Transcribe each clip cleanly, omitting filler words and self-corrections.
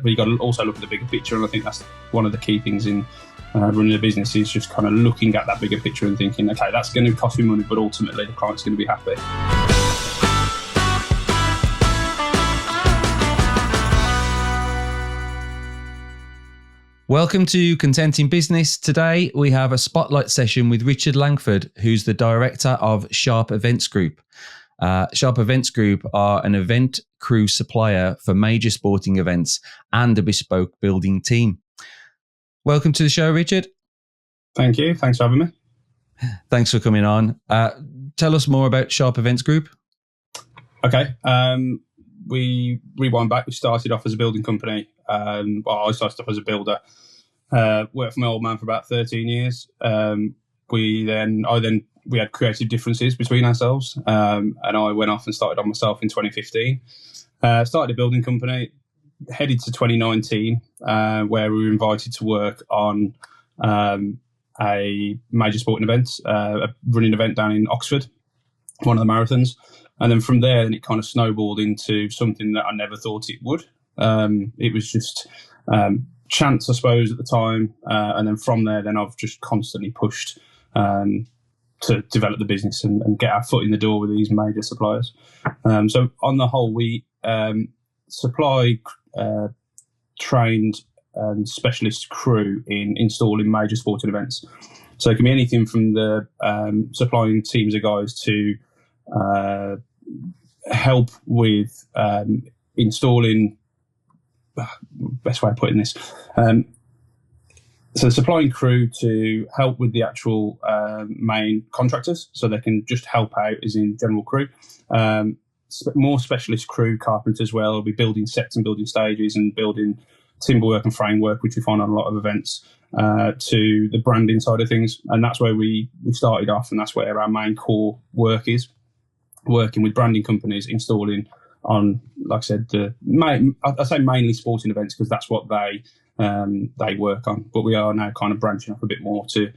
but you got to also look at the bigger picture, and I think that's one of the key things in running a business is just kind of looking at that bigger picture and thinking, okay, that's going to cost me money, but ultimately the client's going to be happy. Welcome to Content in Business. Today we have a spotlight session with Richard Langford, who's the director of Sharp Events Group. Sharp Events Group are an event crew supplier for major sporting events and a bespoke building team. Welcome to the show, Richard. Thank you. Thanks for having me. Thanks for coming on. Tell us more about Sharp Events Group. Okay. We rewind back. We started off as a building company. I started off as a builder. Worked for my old man for about 13 years. We had creative differences between ourselves, and I went off and started on myself in 2015. Started a building company, headed to 2019, where we were invited to work on a major sporting event, a running event down in Oxford, one of the marathons. And then from there, it kind of snowballed into something that I never thought it would. It was just chance, I suppose, at the time. And then from there, I've just constantly pushed to develop the business and get our foot in the door with these major suppliers. So on the whole, we supply trained and specialist crew in installing major sporting events. So it can be anything from the supplying teams of guys to help with installing, best way of putting this, so supplying crew to help with the actual main contractors, so they can just help out as in general crew. More specialist crew, carpenters as well, will be building sets and building stages and building timber work and framework, which we find on a lot of events, to the branding side of things. And that's where we started off, and that's where our main core work is, working with branding companies, installing on, like I said, I say mainly sporting events because that's what they work on. But we are now kind of branching off a bit more to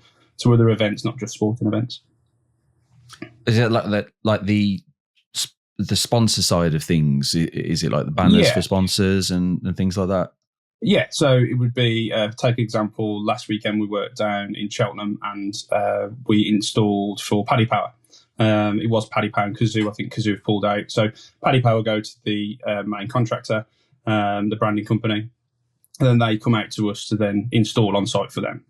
other events, not just sporting events. Is it like the sponsor side of things? Is it like the banners for sponsors and things like that? Yeah, so it would be, take an example, last weekend we worked down in Cheltenham and we installed for Paddy Power. It was Paddy Power and Kazoo. I think Kazoo have pulled out. So Paddy Power go to the main contractor, the branding company, and then they come out to us to then install on site for them.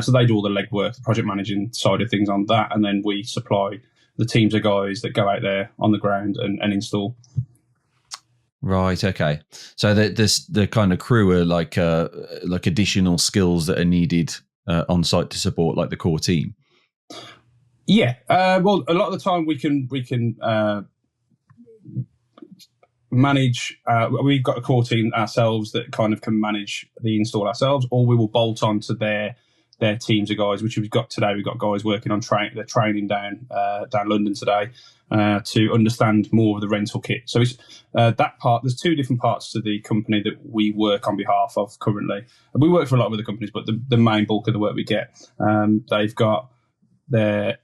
So they do all the legwork, the project managing side of things on that, and then we supply the teams of guys that go out there on the ground and install. Right. Okay. So the kind of crew are like additional skills that are needed on site to support like the core team. Yeah. Well, a lot of the time we can manage. We've got a core team ourselves that kind of can manage the install ourselves, or we will bolt on to their teams of guys, which we've got today. We've got guys working on they're training down London today to understand more of the rental kit. So it's that part. There's two different parts to the company that we work on behalf of currently. We work for a lot of other companies, but the main bulk of the work we get, they've got their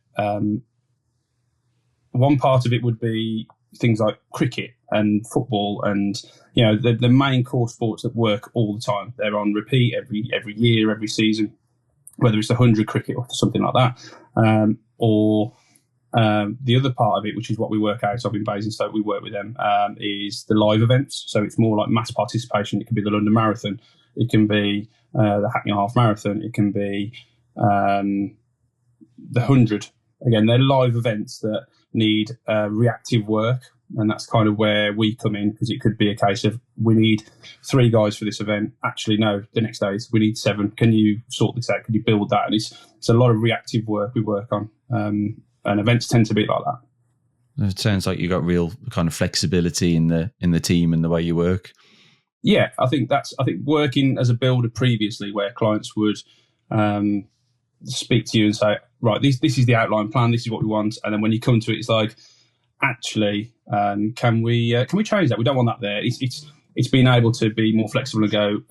one part of it would be things like cricket and football and, you know, the main core sports that work all the time. They're on repeat every year, every season, whether it's 100 cricket or something like that. Or the other part of it, which is what we work out of in Basingstoke, we work with them, is the live events. So it's more like mass participation. It can be the London Marathon. It can be the Hackney Half Marathon. It can be the 100. Again, they're live events that need reactive work, and that's kind of where we come in, because it could be a case of we need 3 guys for this event. Actually, no, the next day we need 7. Can you sort this out? Can you build that? And it's a lot of reactive work we work on, and events tend to be like that. It sounds like you got real kind of flexibility in the team and the way you work. Yeah, I think working as a builder previously, where clients would speak to you and say, right, this is the outline plan, this is what we want, and then when you come to it, it's like, actually, can we change that? We don't want that there. It's being able to be more flexible and go,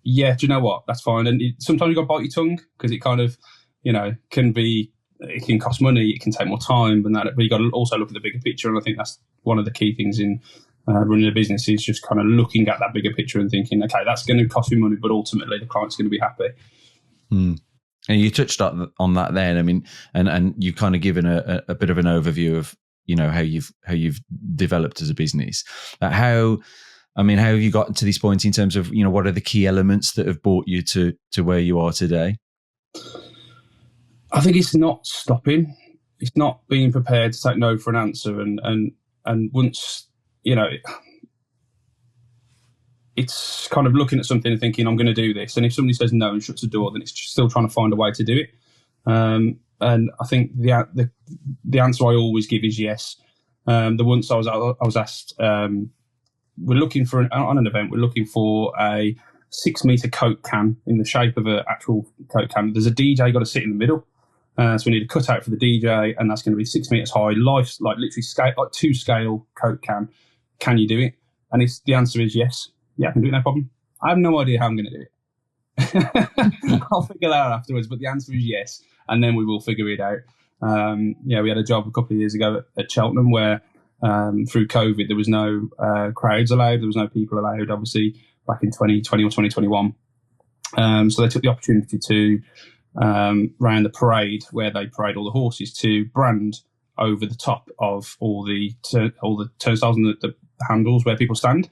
yeah, do you know what? That's fine. And sometimes you got to bite your tongue, because it kind of, you know, it can cost money, it can take more time than that. But you got to also look at the bigger picture, and I think that's one of the key things in running a business is just kind of looking at that bigger picture and thinking, okay, that's going to cost me money, but ultimately the client's going to be happy. And you touched on that then. I mean, and you've kind of given a bit of an overview of, you know, how you've developed as a business. How have you gotten to this point in terms of, you know, what are the key elements that have brought you to where you are today? I think it's not stopping. It's not being prepared to take no for an answer. And once, you know, it's kind of looking at something and thinking, I'm going to do this. And if somebody says no and shuts the door, then it's just still trying to find a way to do it. And I think the answer I always give is yes. The once I was asked, we're looking for on an event, we're looking for a 6 meter Coke can in the shape of an actual Coke can. There's a DJ got to sit in the middle. So we need a cutout for the DJ, and that's going to be 6 meters high, like literally scale, like 2 scale Coke can. Can you do it? And the answer is yes. Yeah, I can do it, no problem. I have no idea how I'm going to do it. I'll figure that out afterwards, but the answer is yes, and then we will figure it out. We had a job a couple of years ago at Cheltenham where through COVID there was no crowds allowed, there was no people allowed, obviously, back in 2020 or 2021. So they took the opportunity to, round the parade where they parade all the horses, to brand over the top of all the turnstiles and the handles where people stand.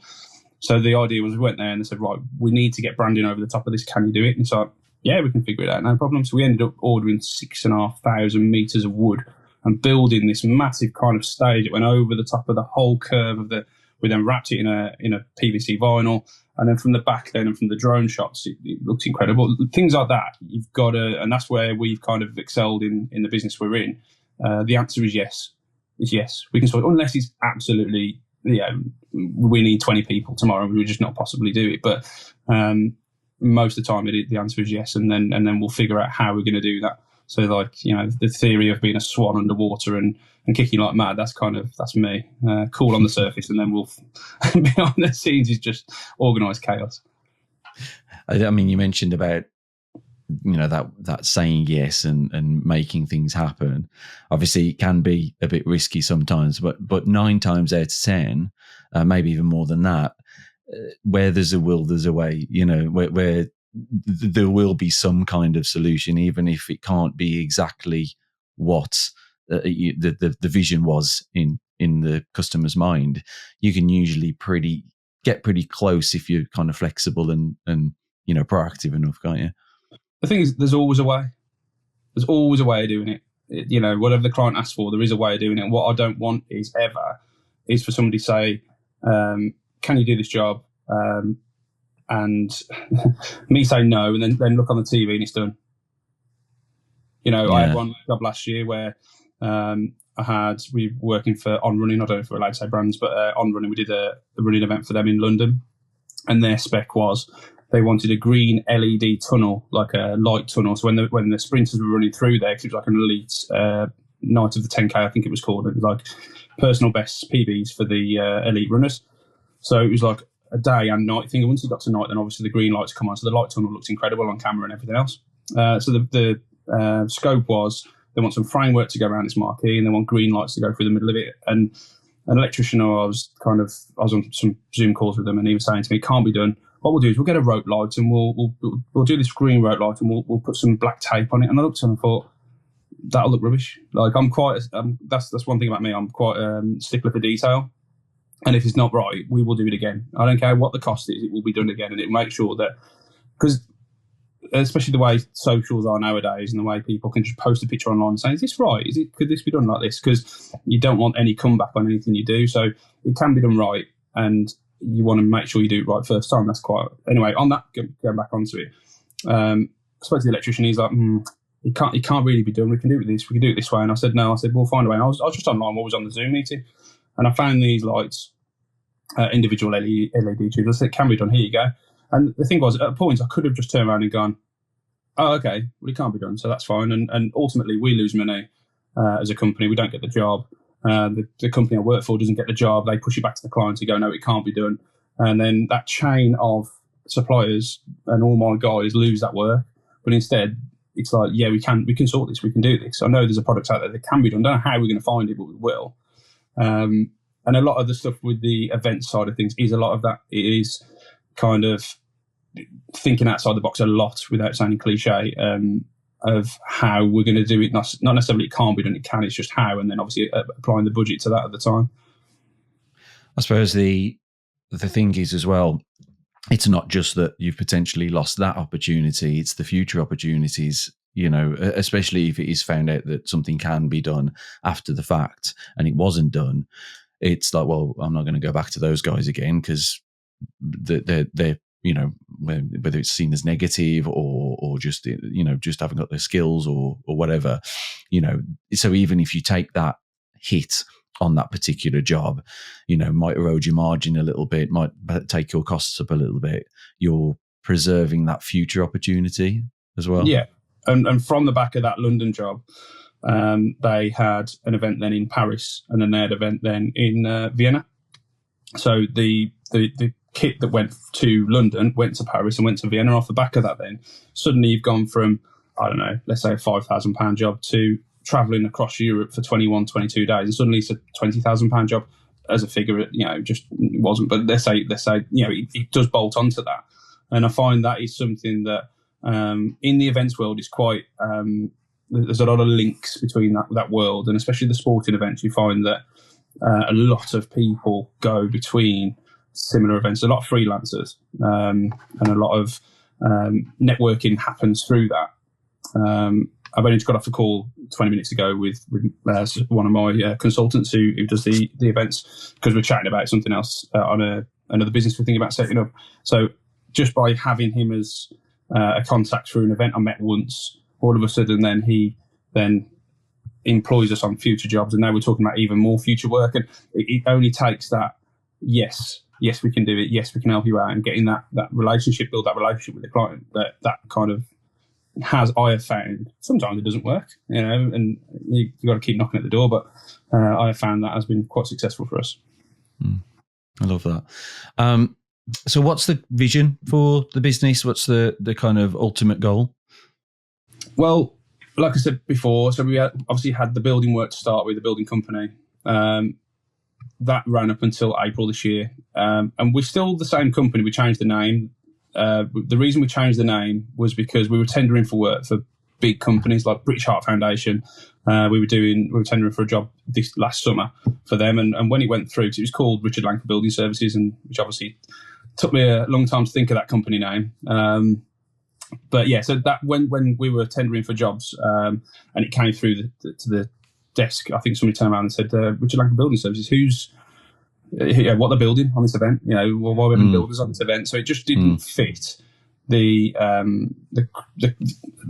So the idea was, we went there and they said, right, we need to get branding over the top of this. Can you do it? And it's like, yeah, we can figure it out, no problem. So we ended up ordering 6,500 meters of wood and building this massive kind of stage. It went over the top of the whole curve of we then wrapped it in a PVC vinyl. And then from the back then and from the drone shots, it looked incredible. Things like that, you've got to, and that's where we've kind of excelled in the business we're in. The answer is yes. It's yes. We can sort it, unless it's absolutely, we need 20 people tomorrow. We would just not possibly do it. But most of the time, the answer is yes. And then we'll figure out how we're going to do that. So, like, you know, the theory of being a swan underwater and kicking like mad, that's me. Cool on the surface, and then we'll behind the scenes is just organised chaos. I mean, you mentioned about, you know, that saying yes and making things happen. Obviously, it can be a bit risky sometimes, but 9 times out of 10, maybe even more than that, where there's a will, there's a way. You know, where there will be some kind of solution, even if it can't be exactly what the vision was in the customer's mind. You can usually get pretty close if you're kind of flexible and you know, proactive enough, can't you? The thing is, there's always a way. There's always a way of doing it. You know, whatever the client asks for, there is a way of doing it. What I don't want is for somebody to say, can you do this job? And me say no, and then look on the TV and it's done. You know, yeah. I had one job last year where we were working for On Running. I don't know if we're allowed to say brands, but On Running, we did a running event for them in London, and their spec was they wanted a green LED tunnel, like a light tunnel. So when the sprinters were running through there, 'cause it was like an elite night of the 10K, I think it was called. It was like personal best PBs for the elite runners. So it was like a day and night thing. And once it got to night, then obviously the green lights come on. So the light tunnel looks incredible on camera and everything else. So the scope was they want some framework to go around this marquee, and they want green lights to go through the middle of it. And an electrician, I was on some Zoom calls with them, and he was saying to me, it can't be done. What we'll do is we'll get a rope light and we'll do this green rope light and we'll put some black tape on it. And I looked at him and thought, that'll look rubbish. Like, I'm quite, that's one thing about me. I'm quite stickler for detail. And if it's not right, we will do it again. I don't care what the cost is, it will be done again. And it will make sure that, because especially the way socials are nowadays and the way people can just post a picture online and say, is this right? Could this be done like this? Because you don't want any comeback on anything you do. So it can be done right. And you want to make sure you do it right first time. That's quite, anyway, on that, going back onto it. I spoke to the electrician, he's like, it can't really be done. We can do it this way. And I said, no, we'll find a way. And I was just online, what was on the Zoom meeting. And I found these lights, individual LED tubes. I said, it can be done, here you go. And the thing was, at points, I could have just turned around and gone, oh, okay, well, it can't be done, so that's fine. And ultimately, we lose money as a company. We don't get the job. The company I work for doesn't get the job. They push it back to the client to go, no, it can't be done. And then that chain of suppliers and all my guys lose that work. But instead, it's like, yeah, we can sort this. We can do this. I know there's a product out there that can be done. I don't know how we're going to find it, but we will. And And a lot of the stuff with the event side of things is a lot of that. It is kind of thinking outside the box a lot, without sounding cliche, of how we're going to do it. Not necessarily it can't be done, it can. It's just how, and then obviously applying the budget to that at the time. I suppose the thing is as well, it's not just that you've potentially lost that opportunity, it's the future opportunities, you know, especially if it is found out that something can be done after the fact and it wasn't done. It's like, well, I'm not going to go back to those guys again because they're you know, whether it's seen as negative or just, you know, just haven't got the skills or whatever, you know. So even if you take that hit on that particular job, you know, might erode your margin a little bit, might take your costs up a little bit, you're preserving that future opportunity as well. Yeah. And from the back of that London job, they had an event then in Paris, and then they had an event then in Vienna. So the kit that went to London went to Paris and went to Vienna. Off the back of that, then suddenly you've gone from, I don't know, let's say a £5,000 job to travelling across Europe for 21, 22 days, and suddenly it's a £20,000 job as a figure. You know, just it wasn't. But let's say, you know, it does bolt onto that, and I find that is something that in the events world is quite. There's a lot of links between that world, and especially the sporting events. You find that a lot of people go between similar events. A lot of freelancers, and a lot of networking happens through that. I've only just got off a call 20 minutes ago with one of my consultants who does the events, because we're chatting about something else on another business we're thinking about setting up. So just by having him as a contact through an event I met once, all of a sudden then he then employs us on future jobs, and now we're talking about even more future work. And it only takes that, yes, we can do it, yes, we can help you out, and getting that relationship, build that relationship with the client, that kind of I have found, sometimes it doesn't work, you know, and you got to keep knocking at the door, but I have found that has been quite successful for us. I love that. So what's the vision for the business? What's the kind of ultimate goal? Well, like I said before, so we obviously had the building work to start with, the building company. That ran up until April this year. And we're still the same company. We changed the name. The reason we changed the name was because we were tendering for work for big companies like British Heart Foundation. We were tendering for a job this last summer for them. And when it went through, it was called Richard Langford Building Services, and which obviously took me a long time to think of that company name. But yeah, so that when we were tendering for jobs, and it came through to the desk, I think somebody turned around and said, Richard Langford Building Services, what they're building on this event, you know, why we're having builders on this event. So it just didn't fit the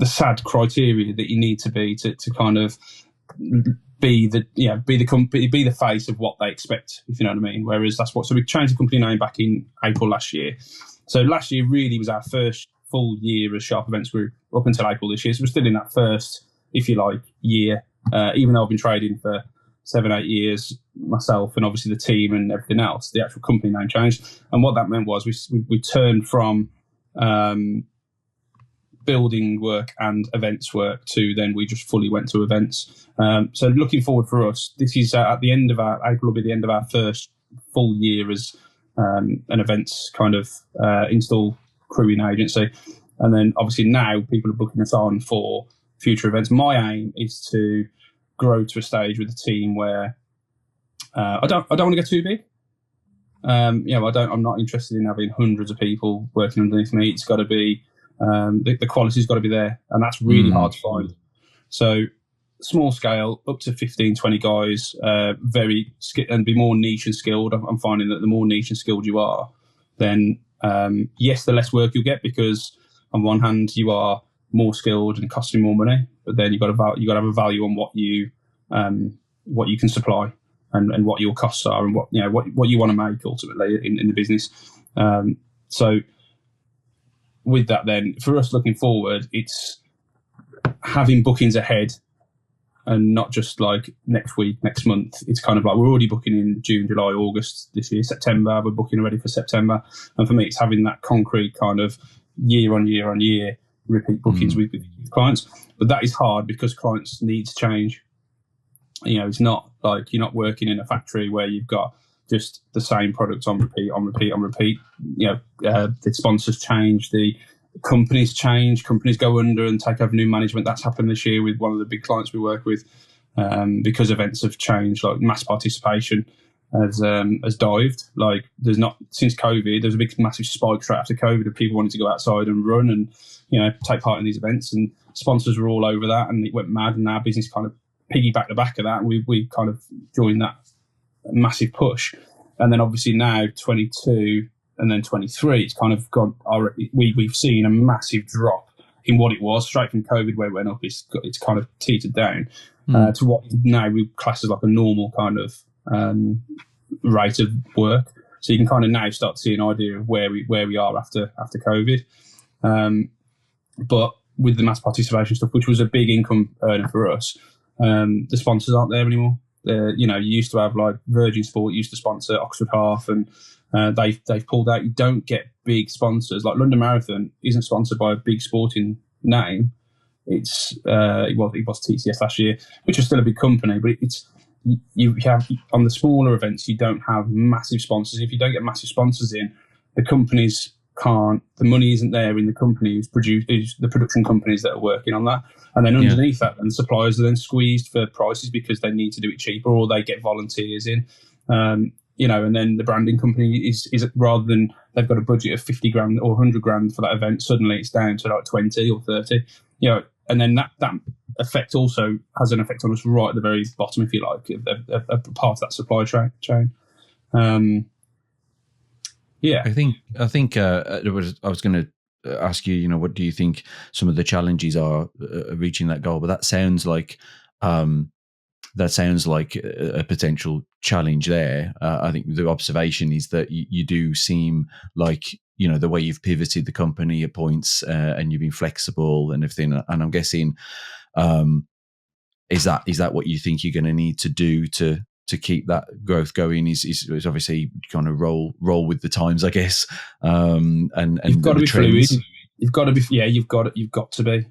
sad criteria that you need to be to kind of be the face of what they expect, if you know what I mean. Whereas so we changed the company name back in April last year. So last year really was our first full year as Sharp Events Group up until April this year. So we're still in that first, if you like, year, even though I've been trading for 7-8 years myself, and obviously the team and everything else. The actual company name changed, and what that meant was we turned from building work and events work to then we just fully went to events. So looking forward for us, this is at the end of April will be the end of our first full year as an events kind of install crewing agency, and then obviously now people are booking us on for future events. My aim is to grow to a stage with the team where I don't want to get too big. I'm not interested in having hundreds of people working underneath me. It's got to be the quality's got to be there, and that's really hard to find. So small scale, up to 15, 20 guys, and be more niche and skilled. I'm finding that the more niche and skilled you are, then yes, the less work you'll get, because on one hand you are more skilled and costing more money, but then you got to have a value on what you can supply and what your costs are, and what you want to make ultimately in the business. So with that, then for us looking forward, it's having bookings ahead and not just like next week, next month. It's kind of like we're already booking in June, July, August this year, September. We're booking already for September. And for me, it's having that concrete kind of year on year on year repeat bookings with clients. But that is hard because clients' needs change. You know, it's not like you're not working in a factory where you've got just the same products on repeat, on repeat, on repeat. The sponsors change, the companies change, companies go under and take over new management. That's happened this year with one of the big clients we work with, because events have changed, like mass participation has dived. Like there's not, since COVID, there's a big massive spike straight after COVID of people wanting to go outside and run and, take part in these events, and sponsors were all over that, and it went mad, and our business kind of piggybacked the back of that, and we kind of joined that massive push. And then obviously now 22 and then 23, it's kind of gone, we've seen a massive drop in what it was straight from COVID, where it went up. It's kind of teetered down to what now we class as like a normal kind of rate of work. So you can kind of now start to see an idea of where we are after COVID. But with the mass participation stuff, which was a big income earner for us, the sponsors aren't there anymore. You used to have like Virgin Sport used to sponsor Oxford Half, and they've pulled out. You don't get big sponsors. Like London Marathon isn't sponsored by a big sporting name. It was TCS last year, which is still a big company, but you have on the smaller events, you don't have massive sponsors. If you don't get massive sponsors in, the companies can't. The money isn't there in the company who's the production companies that are working on that. And then underneath that, and suppliers are then squeezed for prices because they need to do it cheaper, or they get volunteers in. And then the branding company is rather than they've got a budget of 50 grand or 100 grand for that event, suddenly it's down to like 20 or 30. And then that effect also has an effect on us right at the very bottom, if you like, a part of that supply chain. Yeah, I think I was going to ask you, what do you think some of the challenges are reaching that goal? But that sounds like a potential challenge there. I think the observation is that you do seem like, the way you've pivoted the company at points, and you've been flexible and everything. And I'm guessing, is that what you think you're going to need to do to keep that growth going? Is obviously kind of roll with the times, I guess. And you've got to be trends. fluid. You've got to be. Yeah, you've got to be.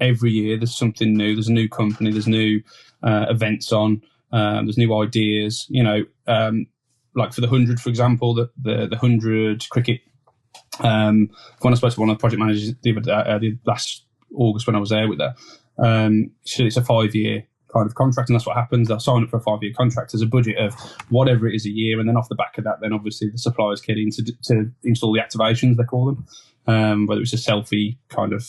Every year there's something new. There's a new company. There's new events on. There's new ideas. Like for the 100, for example, the 100 cricket. When I spoke to one of the project managers the last August when I was there with her, so it's a 5-year kind of contract, and that's what happens. They'll sign up for a 5-year contract. There's a budget of whatever it is a year, and then off the back of that, then obviously the suppliers get in to install the activations, they call them, whether it's a selfie kind of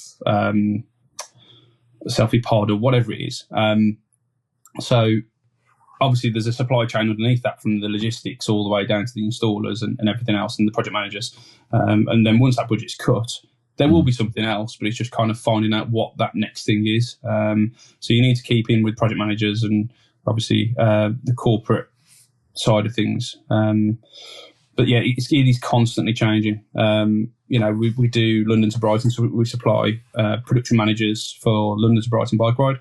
selfie pod or whatever it is. So obviously there's a supply chain underneath that, from the logistics all the way down to the installers and everything else, and the project managers. And then once that budget's cut, there will be something else, but it's just kind of finding out what that next thing is. So you need to keep in with project managers and obviously the corporate side of things. But yeah, it is constantly changing. We do London to Brighton, so we supply production managers for London to Brighton bike ride.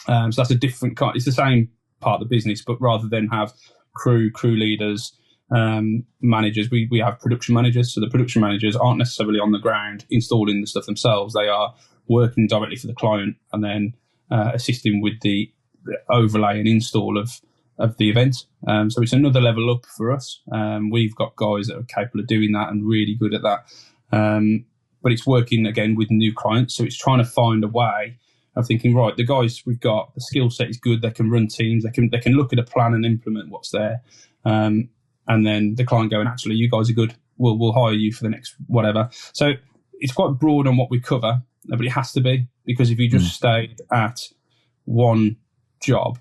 So that's a different kind. It's the same part of the business, but rather than have crew leaders, managers, we have production managers. So the production managers aren't necessarily on the ground installing the stuff themselves. They are working directly for the client and then assisting with the overlay and install of the event. So it's another level up for us. We've got guys that are capable of doing that and really good at that. But it's working again with new clients. So it's trying to find a way of thinking, right, the guys we've got, the skill set is good. They can run teams. They can look at a plan and implement what's there. And then the client going, actually, you guys are good. We'll hire you for the next whatever. So it's quite broad on what we cover, but it has to be, because if you just stayed at one job,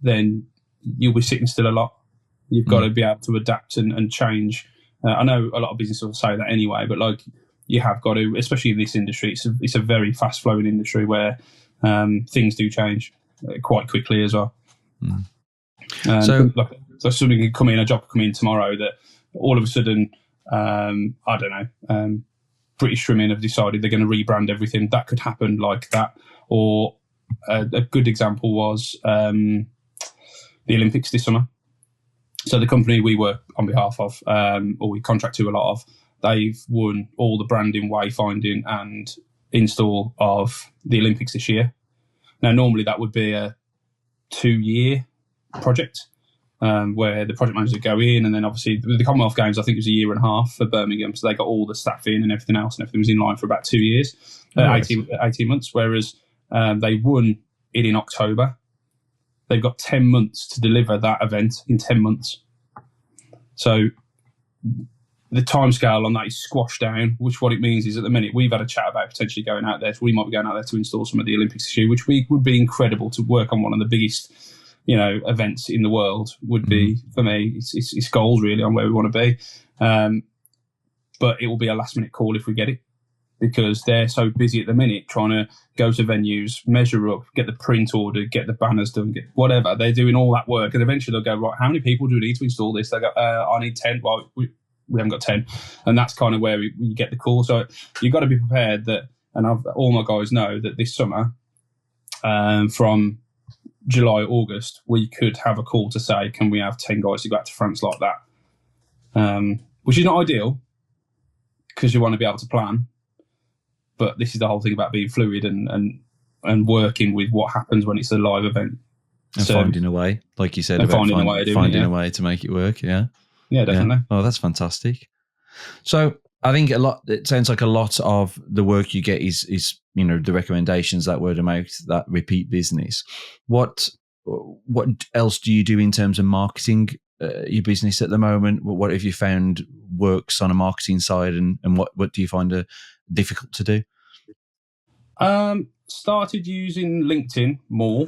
then you'll be sitting still a lot. You've got to be able to adapt and change. I know a lot of businesses will say that anyway, but like you have got to, especially in this industry, it's a very fast flowing industry where things do change quite quickly as well. So something could come in, a job could come in tomorrow that all of a sudden, I don't know, British Swimming have decided they're going to rebrand everything. That could happen like that. Or a good example was the Olympics this summer. So the company we work on behalf of, or we contract to a lot of, they've won all the branding, wayfinding and install of the Olympics this year. Now, normally that would be a 2-year project. where the project managers go in, and then obviously the Commonwealth Games, I think it was a year and a half for Birmingham, so they got all the staff in and everything else, and everything was in line for about 2 years, 18 months, whereas they won it in October. They've got 10 months to deliver that event in 10 months. So the timescale on that is squashed down, which what it means is at the minute we've had a chat about potentially going out there. So we might be going out there to install some of the Olympics this year, which would be incredible to work on one of the biggest, events in the world. Would be for me. It's goals really on where we want to be, but it will be a last minute call if we get it, because they're so busy at the minute trying to go to venues, measure up, get the print ordered, get the banners done, get whatever. They're doing all that work, and eventually they'll go, right, how many people do we need to install this? They go, I need 10. Well, we haven't got 10. And that's kind of where you get the call. So you've got to be prepared that, and all my guys know that this summer, from July, August, we could have a call to say, can we have 10 guys to go out to France like that? Which is not ideal, because you want to be able to plan. But this is the whole thing about being fluid and working with what happens when it's a live event. And finding a way, like you said, about finding a way to make it work. Yeah. Yeah, definitely. Yeah. Oh, that's fantastic. So I think it sounds like a lot of the work you get is the recommendations, that word of mouth, that repeat business. What else do you do in terms of marketing your business at the moment? What have you found works on a marketing side, and what do you find difficult to do? Started using LinkedIn more.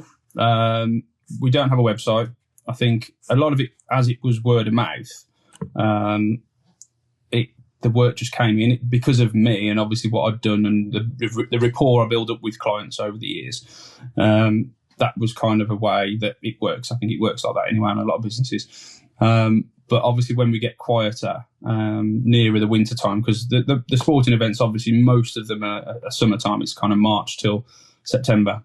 We don't have a website. I think a lot of it, as it was word of mouth, the work just came in because of me and obviously what I'd done and the rapport I built up with clients over the years. That was kind of a way that it works. I think it works like that anyway in a lot of businesses. But obviously when we get quieter, nearer the winter time, because the sporting events, obviously most of them are summertime. It's kind of March till September.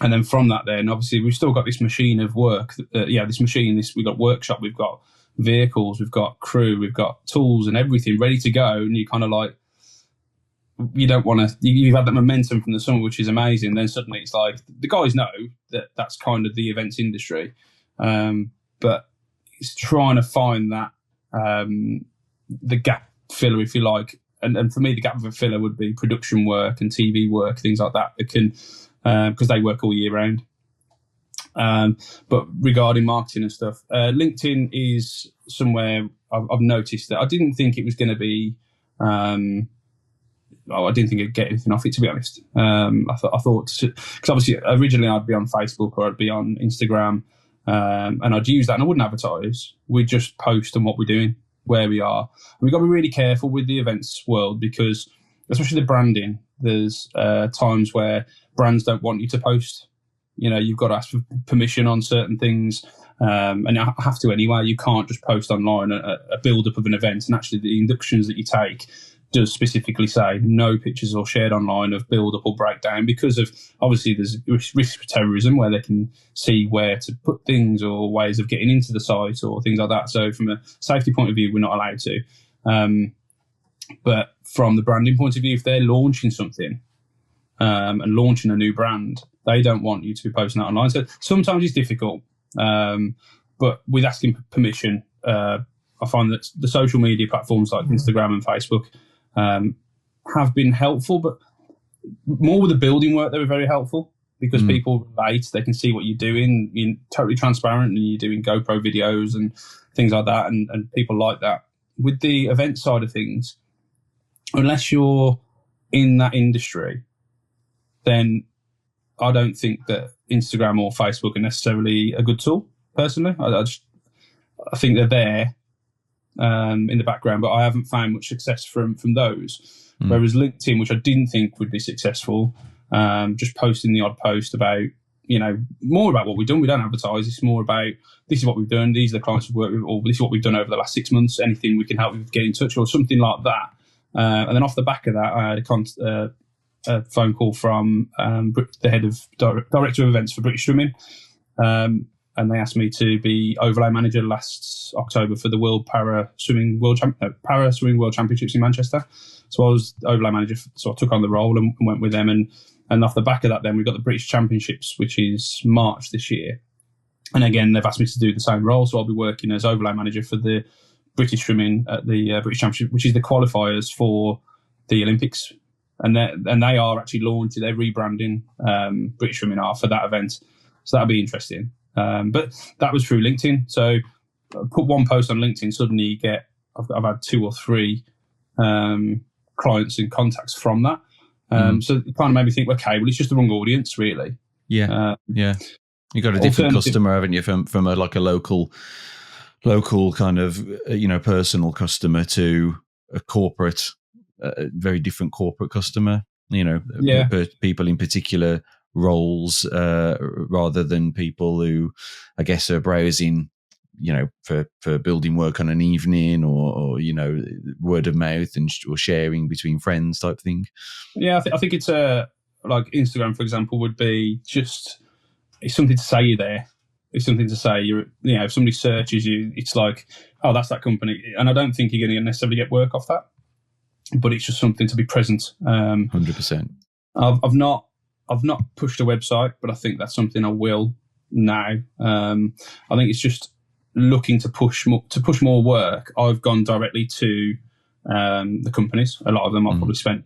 And then from that then, obviously we've still got this machine of work. We've got workshop, we've got vehicles, we've got crew, we've got tools and everything ready to go. And you kind of like, you don't want to, you've had that momentum from the summer, which is amazing. Then suddenly it's like, the guys know that that's kind of the events industry. But it's trying to find that, the gap filler, if you like. And for me, the gap filler would be production work and TV work, things like that. It can, because they work all year round. But regarding marketing and stuff, LinkedIn is somewhere I've noticed that I didn't think it was going to be, I didn't think I'd get anything off it, to be honest. I thought, because obviously originally I'd be on Facebook or I'd be on Instagram, and I'd use that and I wouldn't advertise. We'd just post on what we're doing, where we are. And we've got to be really careful with the events world, because especially the branding, there's times where brands don't want you to post. You've got to ask for permission on certain things, and you have to anyway. You can't just post online a build-up of an event. And actually the inductions that you take does specifically say no pictures are shared online of build-up or breakdown, because of obviously there's risk for terrorism where they can see where to put things or ways of getting into the site or things like that. So from a safety point of view, we're not allowed to. But from the branding point of view, if they're launching something and launching a new brand, they don't want you to be posting that online. So sometimes it's difficult. But with asking permission, I find that the social media platforms like Instagram and Facebook have been helpful, but more with the building work, they were very helpful, because people relate, they can see what you're doing, you're totally transparent, and you're doing GoPro videos and things like that, and people like that. With the event side of things, unless you're in that industry, then I don't think that Instagram or Facebook are necessarily a good tool, personally. I think they're there in the background, but I haven't found much success from those. Whereas LinkedIn, which I didn't think would be successful, just posting the odd post about, more about what we've done. We don't advertise. It's more about, this is what we've done, these are the clients we've worked with, or this is what we've done over the last 6 months, anything we can help with, get in touch, or something like that. And then off the back of that, I had a phone call from the head of director of events for British Swimming, and they asked me to be overlay manager last October for the Para Swimming World Championships in Manchester. So I was overlay manager, so I took on the role and went with them. And off the back of that, then we've got the British Championships, which is March this year. And again, they've asked me to do the same role, so I'll be working as overlay manager for the British swimming at the British Championship, which is the qualifiers for the Olympics. And they are actually launching, they're rebranding British swimming are for that event. So that'll be interesting. But that was through LinkedIn. So I put one post on LinkedIn, suddenly you get, I've had 2 or 3 clients and contacts from that. So it kind of made me think, okay, well, it's just the wrong audience, really. Yeah. You got a different customer, haven't you, from a local kind of personal customer to a corporate, very different corporate customer. People in particular roles, rather than people who, I guess, are browsing, for building work on an evening or word of mouth or sharing between friends type thing. Yeah, I think it's like Instagram, for example, would be just. It's something to say you're there. It's something to say if somebody searches you, it's like, oh, that's that company. And I don't think you're going to necessarily get work off that, but it's just something to be present. 100%. I've not pushed a website, but I think that's something I will now. I think it's just looking to push more work. I've gone directly to the companies. A lot of them I've probably sent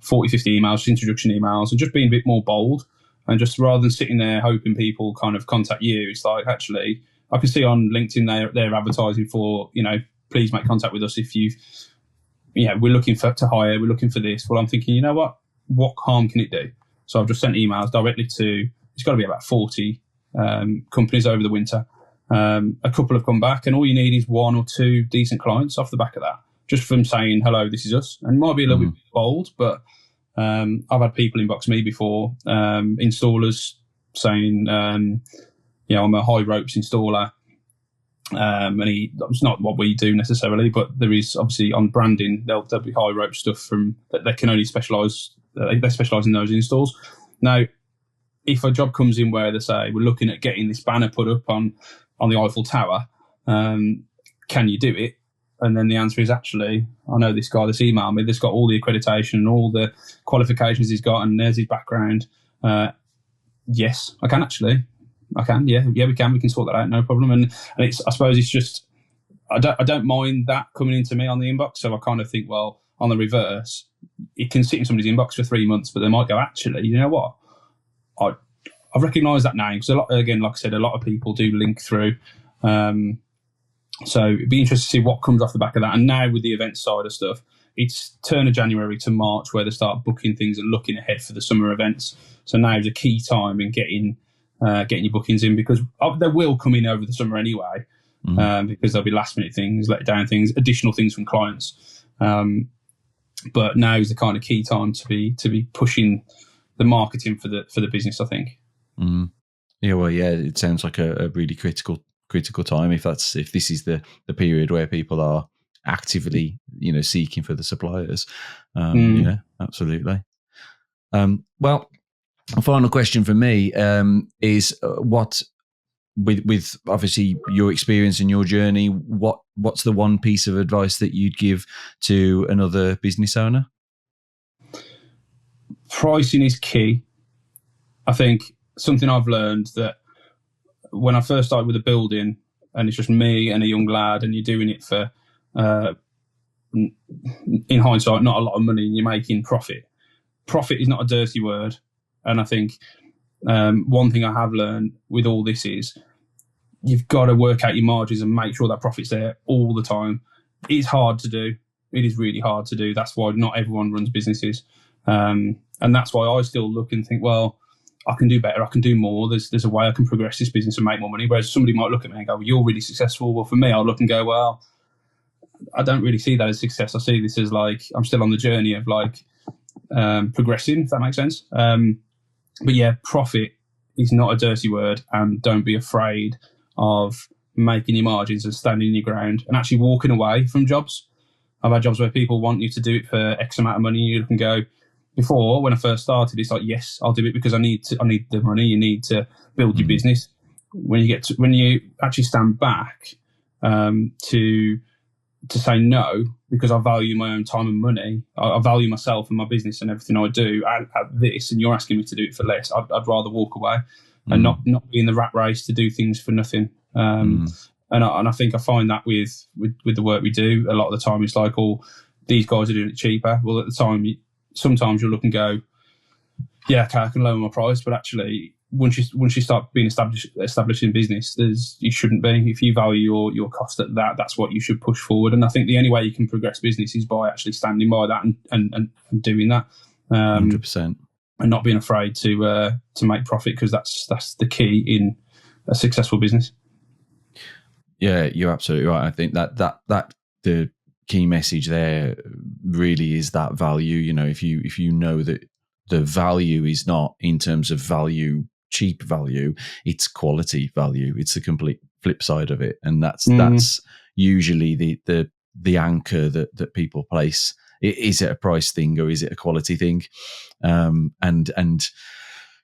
40, 50 emails, introduction emails, and just being a bit more bold. And just rather than sitting there hoping people kind of contact you, it's like, actually, I can see on LinkedIn they're advertising for, please make contact with us if we're looking to hire, we're looking for this. Well, I'm thinking, you know what harm can it do? So I've just sent emails directly to, it's got to be about 40 companies over the winter. A couple have come back, and all you need is 1 or 2 decent clients off the back of that, just from saying, hello, this is us. And it might be a little bit bold, but I've had people inbox me before, installers saying, I'm a high ropes installer. And it's not what we do necessarily, but there is obviously on branding, there'll be high rope stuff from that they can only specialise. They specialise in those installs. Now, if a job comes in where they say, we're looking at getting this banner put up on the Eiffel Tower, can you do it? And then the answer is, actually, I know this guy that's emailed me, that's got all the accreditation and all the qualifications he's got, and there's his background. Yes, I can actually. I can. Yeah, we can. We can sort that out, no problem. And it's, I suppose it's just, I don't mind that coming into me on the inbox. So I kind of think, well, on the reverse, it can sit in somebody's inbox for 3 months, but they might go, actually, you know what? I recognise that name because, again, like I said, a lot of people do link through. So it'd be interesting to see what comes off the back of that. And now with the event side of stuff, it's turn of January to March where they start booking things and looking ahead for the summer events. So now is a key time in getting your bookings in, because they will come in over the summer anyway, because there'll be last minute things, let down things, additional things from clients. But now is the kind of key time to be pushing the marketing for the business, I think. Yeah, well, yeah, it sounds like a really critical time if this is the period where people are actively seeking for the suppliers. Yeah, absolutely. Well, a final question for me is what with obviously your experience and your journey, what's the one piece of advice that you'd give to another business owner? Pricing is key. I think something I've learned that when I first started with a building and it's just me and a young lad and you're doing it for, in hindsight, not a lot of money and you're making profit. Profit is not a dirty word. And I think one thing I have learned with all this is you've got to work out your margins and make sure that profit's there all the time. It's hard to do. It is really hard to do. That's why not everyone runs businesses. And that's why I still look and think, well, I can do better. I can do more. There's a way I can progress this business and make more money. Whereas somebody might look at me and go, well, you're really successful. Well, for me, I'll look and go, well, I don't really see that as success. I see this as like, I'm still on the journey of like progressing, if that makes sense. But yeah, profit is not a dirty word, and don't be afraid of making your margins and standing your ground and actually walking away from jobs. I've had jobs where people want you to do it for X amount of money. You can go, before, when I first started, it's like, yes, I'll do it because I need the money. You need to build your business. When you actually stand back to say no, because I value my own time and money, I value myself and my business and everything I do at this, and you're asking me to do it for less, I'd rather walk away. and not be in the rat race to do things for nothing. And I think I find that with the work we do, a lot of the time it's like, oh, these guys are doing it cheaper. Well, at the time, sometimes you'll look and go, yeah, okay, I can lower my price, but actually, once you start being established in business, you shouldn't be. If you value your cost at that, that's what you should push forward. And I think the only way you can progress business is by actually standing by that and doing that. 100%. And not being afraid to make profit, because that's the key in a successful business. Yeah, you're absolutely right. I think that the key message there really is that value. You know, if you know that the value is not in terms of value, cheap value, it's quality value. It's the complete flip side of it, and that's usually the anchor that people place. Is it a price thing or is it a quality thing? And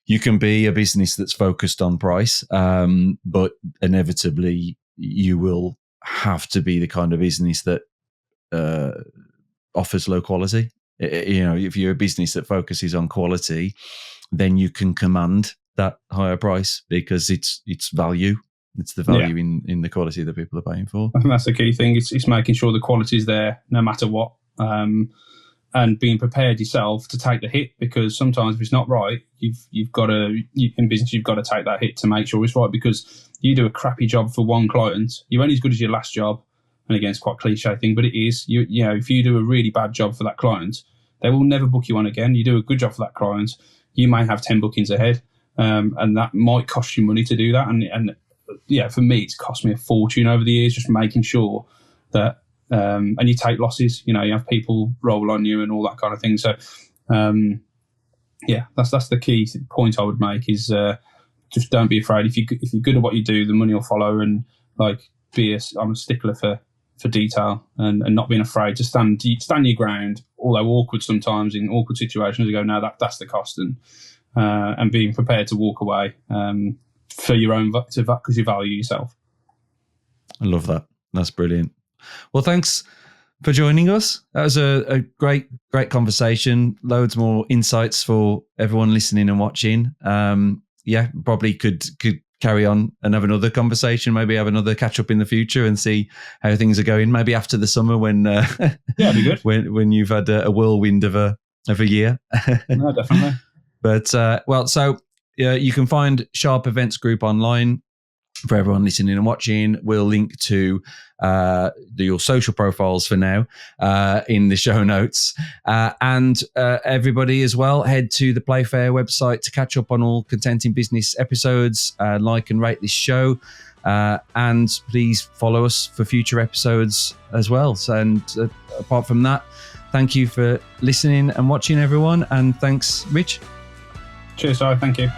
you can be a business that's focused on price, but inevitably you will have to be the kind of business that offers low quality. You know, if you're a business that focuses on quality, then you can command that higher price because it's value. It's the value in the quality that people are paying for. I think that's the key thing. It's making sure the quality is there no matter what, and being prepared yourself to take the hit, because sometimes if it's not right, you've got to in business you've got to take that hit to make sure it's right, because you do a crappy job for one client, you're only as good as your last job. And again, it's quite a cliche thing, but it is. You know, if you do a really bad job for that client, they will never book you on again. You do a good job for that client, you may have 10 bookings ahead, and that might cost you money to do that. And yeah, for me, it's cost me a fortune over the years just making sure that. And you take losses. You know, you have people roll on you and all that kind of thing. So, yeah, that's the key point I would make is just don't be afraid. If you're good at what you do, the money will follow. And like, I'm a stickler for detail and not being afraid to stand your ground, although awkward sometimes in awkward situations. You go, no, that's the cost, and being prepared to walk away for your own because you value yourself. I love that. That's brilliant. Well, thanks for joining us. That was a great conversation. Loads more insights for everyone listening and watching. Yeah, probably could carry on and have another conversation, maybe have another catch up in the future and see how things are going. Maybe after the summer when yeah, it'd be good. when you've had a whirlwind of a year. No, definitely. But so you can find Sharp Events Group online. For everyone listening and watching, we'll link to your social profiles for now in the show notes. And everybody as well, head to the Playfair website to catch up on all Content in Business episodes, like and rate this show. And please follow us for future episodes as well. So, and apart from that, thank you for listening and watching, everyone. And thanks, Rich. Cheers, sorry. Thank you.